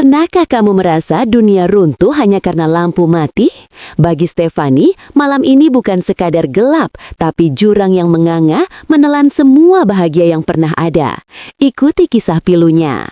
Pernahkah kamu merasa dunia runtuh hanya karena lampu mati? Bagi Stefani, malam ini bukan sekadar gelap, tapi jurang yang menganga menelan semua bahagia yang pernah ada. Ikuti kisah pilunya.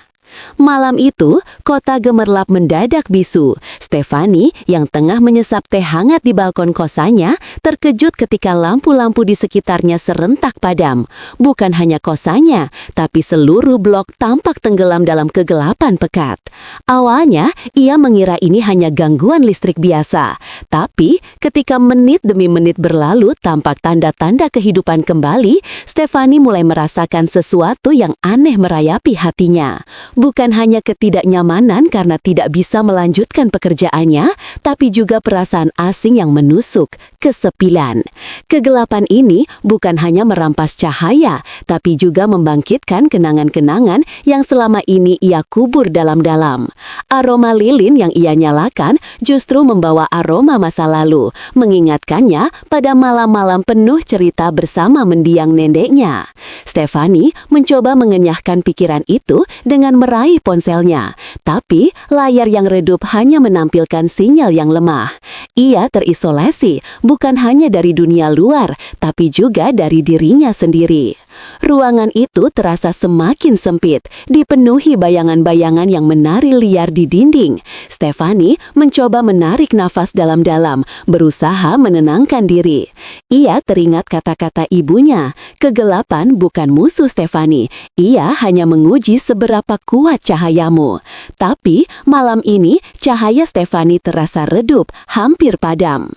Malam itu, kota gemerlap mendadak bisu. Stefani yang tengah menyesap teh hangat di balkon kosannya, terkejut ketika lampu-lampu di sekitarnya serentak padam. Bukan hanya kosannya, tapi seluruh blok tampak tenggelam dalam kegelapan pekat. Awalnya, ia mengira ini hanya gangguan listrik biasa. Tapi, ketika menit demi menit berlalu tampak tanda-tanda kehidupan kembali, Stefani mulai merasakan sesuatu yang aneh merayapi hatinya. Bukan hanya ketidaknyamanan karena tidak bisa melanjutkan pekerjaannya, tapi juga perasaan asing yang menusuk, kesepian. Kegelapan ini bukan hanya merampas cahaya, tapi juga membangkitkan kenangan-kenangan yang selama ini ia kubur dalam-dalam. Aroma lilin yang ia nyalakan justru membawa aroma masa lalu, mengingatkannya pada malam-malam penuh cerita bersama mendiang neneknya. Stefani mencoba mengenyahkan pikiran itu dengan meraih ponselnya, tapi layar yang redup hanya menampilkan sinyal yang lemah. Ia terisolasi bukan hanya dari dunia luar, tapi juga dari dirinya sendiri. Ruangan itu terasa semakin sempit, dipenuhi bayangan-bayangan yang menari liar di dinding. Stefani mencoba menarik nafas dalam-dalam, berusaha menenangkan diri. Ia teringat kata-kata ibunya, kegelapan bukan musuh Stefani, ia hanya menguji seberapa kuat cahayamu. Tapi malam ini cahaya Stefani terasa redup, hampir padam.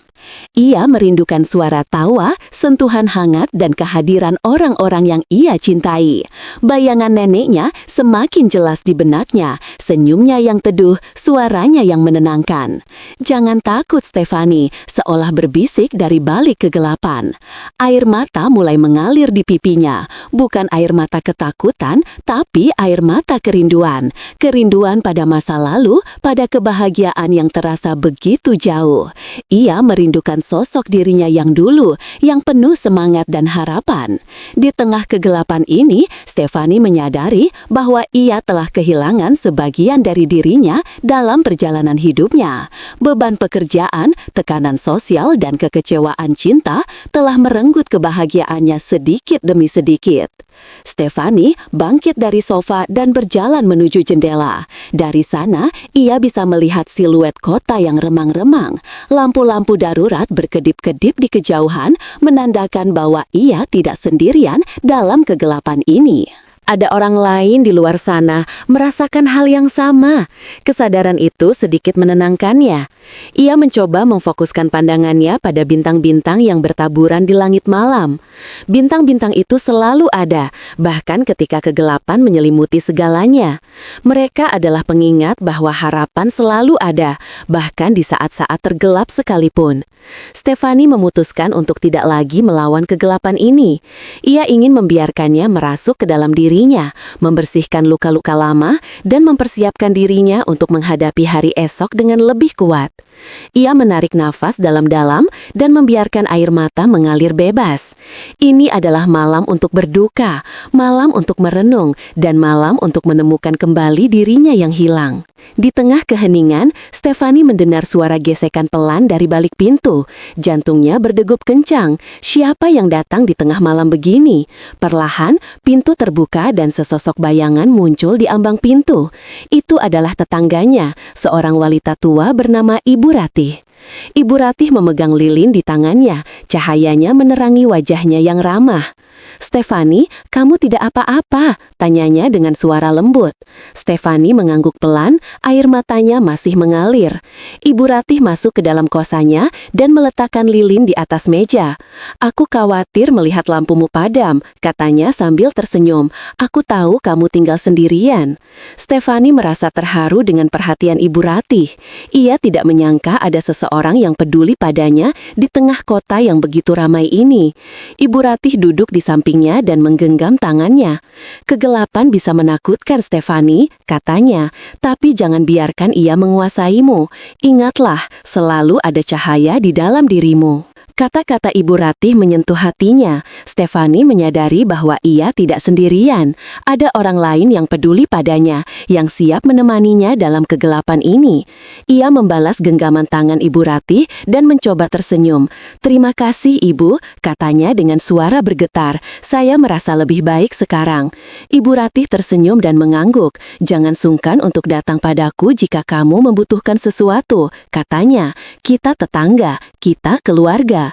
Ia merindukan suara tawa, sentuhan hangat, dan kehadiran orang-orang yang ia cintai. Bayangan neneknya semakin jelas di benaknya, senyumnya yang teduh, suaranya yang menenangkan. "Jangan takut, Stefani," seolah berbisik dari balik kegelapan. Air mata mulai mengalir di pipinya, bukan air mata ketakutan, tapi air mata kerinduan. Kerinduan pada masa lalu, pada kebahagiaan yang terasa begitu jauh. Ia merindukan sosok dirinya yang dulu, yang penuh semangat dan harapan. Di tengah kegelapan ini, Stefani menyadari bahwa ia telah kehilangan sebagian dari dirinya dalam perjalanan hidupnya. Beban pekerjaan, tekanan sosial, dan kekecewaan cinta telah merenggut kebahagiaannya sedikit demi sedikit. Stefani bangkit dari sofa dan berjalan menuju jendela. Dari sana, ia bisa melihat siluet kota yang remang-remang. Lampu-lampu darurat berkedip-kedip di kejauhan, menandakan bahwa ia tidak sendirian dalam kegelapan ini. Ada orang lain di luar sana merasakan hal yang sama. Kesadaran itu sedikit menenangkannya. Ia mencoba memfokuskan pandangannya pada bintang-bintang yang bertaburan di langit malam. Bintang-bintang itu selalu ada, bahkan ketika kegelapan menyelimuti segalanya. Mereka adalah pengingat bahwa harapan selalu ada, bahkan di saat-saat tergelap sekalipun. Stefani memutuskan untuk tidak lagi melawan kegelapan ini. Ia ingin membiarkannya merasuk ke dalam dirinya, membersihkan luka-luka lama, dan mempersiapkan dirinya untuk menghadapi hari esok dengan lebih kuat. Ia menarik nafas dalam-dalam dan membiarkan air mata mengalir bebas. Ini adalah malam untuk berduka, malam untuk merenung, dan malam untuk menemukan kembali dirinya yang hilang. Di tengah keheningan, Stefani mendengar suara gesekan pelan dari balik pintu. Jantungnya berdegup kencang. Siapa yang datang di tengah malam begini? Perlahan, pintu terbuka dan sesosok bayangan muncul di ambang pintu. Itu adalah tetangganya, seorang wanita tua bernama Ibu Ratih. Ibu Ratih memegang lilin di tangannya, cahayanya menerangi wajahnya yang ramah. "Stefani, kamu tidak apa-apa?" tanyanya dengan suara lembut. Stefani mengangguk pelan, air matanya masih mengalir. Ibu Ratih masuk ke dalam kosannya dan meletakkan lilin di atas meja. "Aku khawatir melihat lampumu padam," katanya sambil tersenyum. "Aku tahu kamu tinggal sendirian." Stefani merasa terharu dengan perhatian Ibu Ratih. Ia tidak menyangka ada seseorang yang peduli padanya di tengah kota yang begitu ramai ini. Ibu Ratih duduk di sampingnya dan menggenggam tangannya. "Kegelapan bisa menakutkan, Stefani," katanya, "tapi jangan biarkan ia menguasaimu. Ingatlah, selalu ada cahaya di dalam dirimu." Kata-kata Ibu Ratih menyentuh hatinya. Stefani menyadari bahwa ia tidak sendirian. Ada orang lain yang peduli padanya, yang siap menemaninya dalam kegelapan ini. Ia membalas genggaman tangan Ibu Ratih dan mencoba tersenyum. "Terima kasih, Ibu," katanya dengan suara bergetar. "Saya merasa lebih baik sekarang." Ibu Ratih tersenyum dan mengangguk. "Jangan sungkan untuk datang padaku jika kamu membutuhkan sesuatu," katanya. "Kita tetangga, kita keluarga."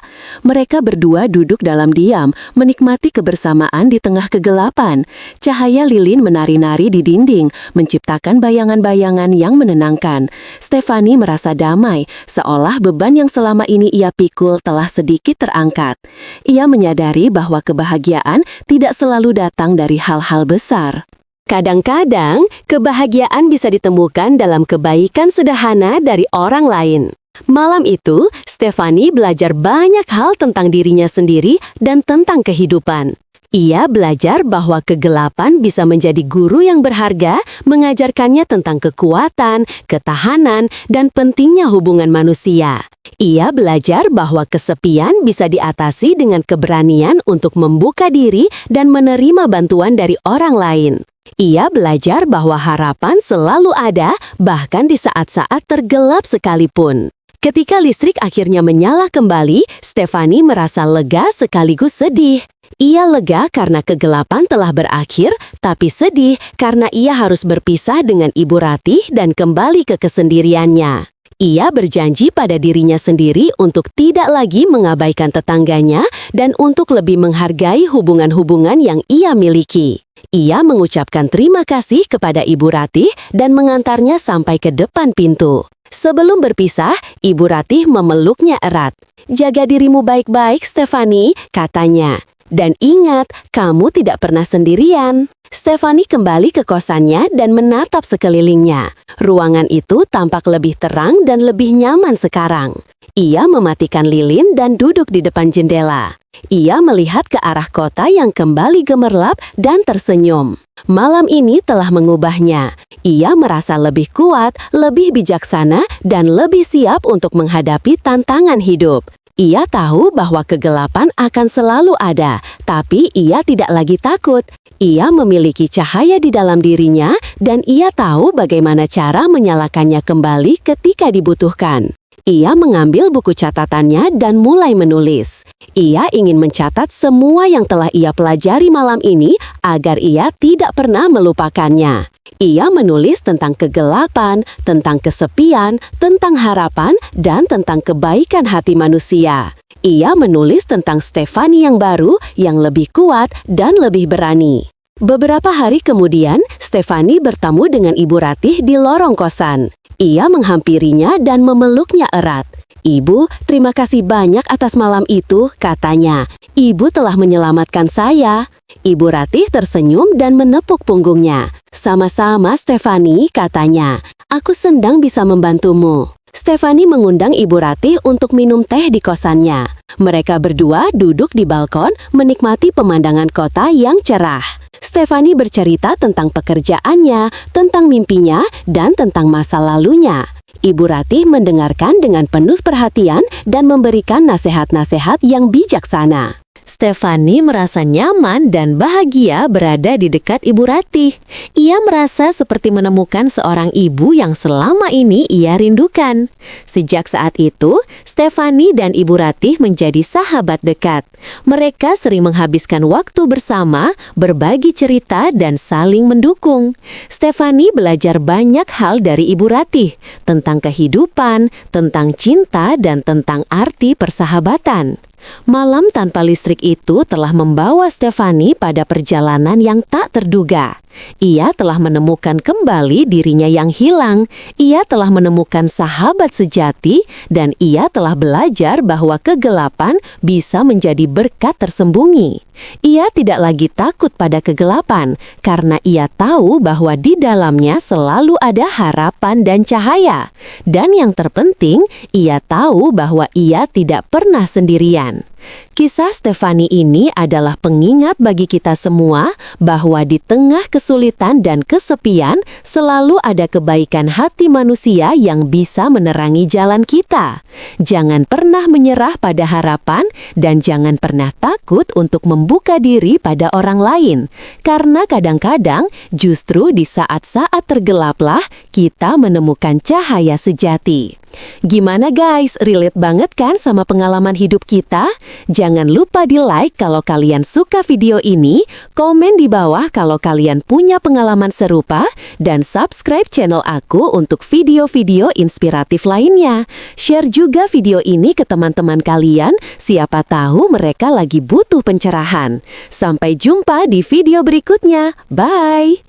Mereka berdua duduk dalam diam, menikmati kebersamaan di tengah kegelapan. Cahaya lilin menari-nari di dinding, menciptakan bayangan-bayangan yang menenangkan. Stefani merasa damai, seolah beban yang selama ini ia pikul telah sedikit terangkat. Ia menyadari bahwa kebahagiaan tidak selalu datang dari hal-hal besar. Kadang-kadang, kebahagiaan bisa ditemukan dalam kebaikan sederhana dari orang lain. Malam itu, Stefani belajar banyak hal tentang dirinya sendiri dan tentang kehidupan. Ia belajar bahwa kegelapan bisa menjadi guru yang berharga, mengajarkannya tentang kekuatan, ketahanan, dan pentingnya hubungan manusia. Ia belajar bahwa kesepian bisa diatasi dengan keberanian untuk membuka diri dan menerima bantuan dari orang lain. Ia belajar bahwa harapan selalu ada, bahkan di saat-saat tergelap sekalipun. Ketika listrik akhirnya menyala kembali, Stefani merasa lega sekaligus sedih. Ia lega karena kegelapan telah berakhir, tapi sedih karena ia harus berpisah dengan Ibu Ratih dan kembali ke kesendiriannya. Ia berjanji pada dirinya sendiri untuk tidak lagi mengabaikan tetangganya dan untuk lebih menghargai hubungan-hubungan yang ia miliki. Ia mengucapkan terima kasih kepada Ibu Ratih dan mengantarnya sampai ke depan pintu. Sebelum berpisah, Ibu Ratih memeluknya erat. "Jaga dirimu baik-baik, Stefani," katanya. "Dan ingat, kamu tidak pernah sendirian." Stefani kembali ke kosannya dan menatap sekelilingnya. Ruangan itu tampak lebih terang dan lebih nyaman sekarang. Ia mematikan lilin dan duduk di depan jendela. Ia melihat ke arah kota yang kembali gemerlap dan tersenyum. Malam ini telah mengubahnya. Ia merasa lebih kuat, lebih bijaksana, dan lebih siap untuk menghadapi tantangan hidup. Ia tahu bahwa kegelapan akan selalu ada, tapi ia tidak lagi takut. Ia memiliki cahaya di dalam dirinya, dan ia tahu bagaimana cara menyalakannya kembali ketika dibutuhkan. Ia mengambil buku catatannya dan mulai menulis. Ia ingin mencatat semua yang telah ia pelajari malam ini agar ia tidak pernah melupakannya. Ia menulis tentang kegelapan, tentang kesepian, tentang harapan, dan tentang kebaikan hati manusia. Ia menulis tentang Stefani yang baru, yang lebih kuat dan lebih berani. Beberapa hari kemudian, Stefani bertemu dengan Ibu Ratih di lorong kosan. Ia menghampirinya dan memeluknya erat. "Ibu, terima kasih banyak atas malam itu," katanya. "Ibu telah menyelamatkan saya." Ibu Ratih tersenyum dan menepuk punggungnya. "Sama-sama, Stefani," katanya. "Aku senang bisa membantumu." Stefani mengundang Ibu Ratih untuk minum teh di kosannya. Mereka berdua duduk di balkon menikmati pemandangan kota yang cerah. Stefani bercerita tentang pekerjaannya, tentang mimpinya, dan tentang masa lalunya. Ibu Ratih mendengarkan dengan penuh perhatian dan memberikan nasihat-nasihat yang bijaksana. Stefani merasa nyaman dan bahagia berada di dekat Ibu Ratih. Ia merasa seperti menemukan seorang ibu yang selama ini ia rindukan. Sejak saat itu, Stefani dan Ibu Ratih menjadi sahabat dekat. Mereka sering menghabiskan waktu bersama, berbagi cerita, dan saling mendukung. Stefani belajar banyak hal dari Ibu Ratih, tentang kehidupan, tentang cinta, dan tentang arti persahabatan. Malam tanpa listrik itu telah membawa Stefani pada perjalanan yang tak terduga. Ia telah menemukan kembali dirinya yang hilang. Ia telah menemukan sahabat sejati, dan ia telah belajar bahwa kegelapan bisa menjadi berkat tersembunyi. Ia tidak lagi takut pada kegelapan, karena ia tahu bahwa di dalamnya selalu ada harapan dan cahaya. Dan yang terpenting, ia tahu bahwa ia tidak pernah sendirian. Kisah Stefani ini adalah pengingat bagi kita semua bahwa di tengah kesulitan dan kesepian selalu ada kebaikan hati manusia yang bisa menerangi jalan kita. Jangan pernah menyerah pada harapan dan jangan pernah takut untuk membuka diri pada orang lain. Karena kadang-kadang justru di saat-saat tergelaplah kita menemukan cahaya sejati. Gimana guys, relate banget kan sama pengalaman hidup kita? Jangan lupa di like kalau kalian suka video ini, komen di bawah kalau kalian punya pengalaman serupa, dan subscribe channel aku untuk video-video inspiratif lainnya. Share juga video ini ke teman-teman kalian, siapa tahu mereka lagi butuh pencerahan. Sampai jumpa di video berikutnya, bye!